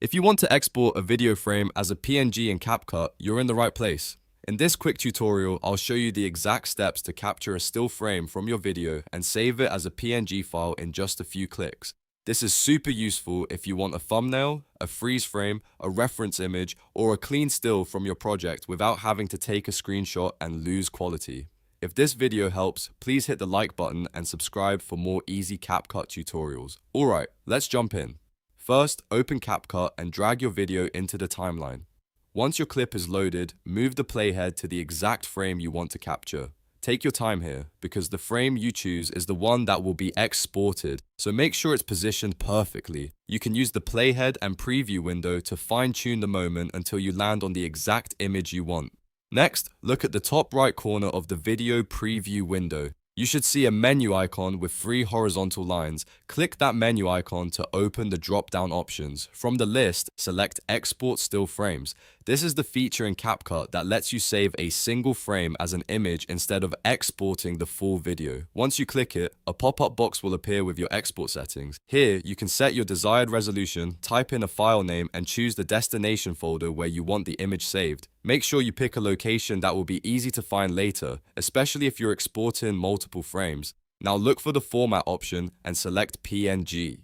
If you want to export a video frame as a PNG in CapCut, you're in the right place. In this quick tutorial, I'll show you the exact steps to capture a still frame from your video and save it as a PNG file in just a few clicks. This is super useful if you want a thumbnail, a freeze frame, a reference image, or a clean still from your project without having to take a screenshot and lose quality. If this video helps, please hit the like button and subscribe for more easy CapCut tutorials. Alright, let's jump in. First, open CapCut and drag your video into the timeline. Once your clip is loaded, move the playhead to the exact frame you want to capture. Take your time here, because the frame you choose is the one that will be exported, so make sure it's positioned perfectly. You can use the playhead and preview window to fine-tune the moment until you land on the exact image you want. Next, look at the top right corner of the video preview window. You should see a menu icon with 3 horizontal lines. Click that menu icon to open the drop-down options. From the list, select Export Still Frames. This is the feature in CapCut that lets you save a single frame as an image instead of exporting the full video. Once you click it, a pop-up box will appear with your export settings. Here, you can set your desired resolution, type in a file name, and choose the destination folder where you want the image saved. Make sure you pick a location that will be easy to find later, especially if you're exporting multiple frames. Now look for the format option and select PNG.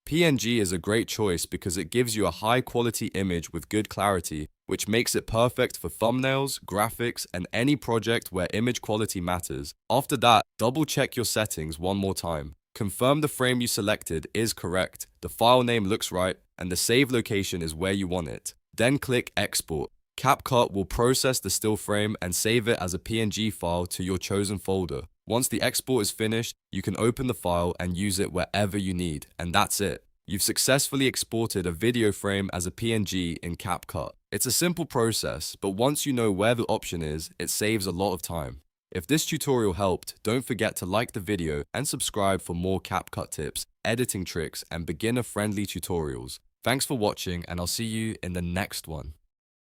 PNG is a great choice because it gives you a high quality image with good clarity, which makes it perfect for thumbnails, graphics, and any project where image quality matters. After that, double check your settings one more time. Confirm the frame you selected is correct, the file name looks right, and the save location is where you want it. Then click Export. CapCut will process the still frame and save it as a PNG file to your chosen folder. Once the export is finished, you can open the file and use it wherever you need, and that's it. You've successfully exported a video frame as a PNG in CapCut. It's a simple process, but once you know where the option is, it saves a lot of time. If this tutorial helped, don't forget to like the video and subscribe for more CapCut tips, editing tricks, and beginner-friendly tutorials. Thanks for watching, and I'll see you in the next one.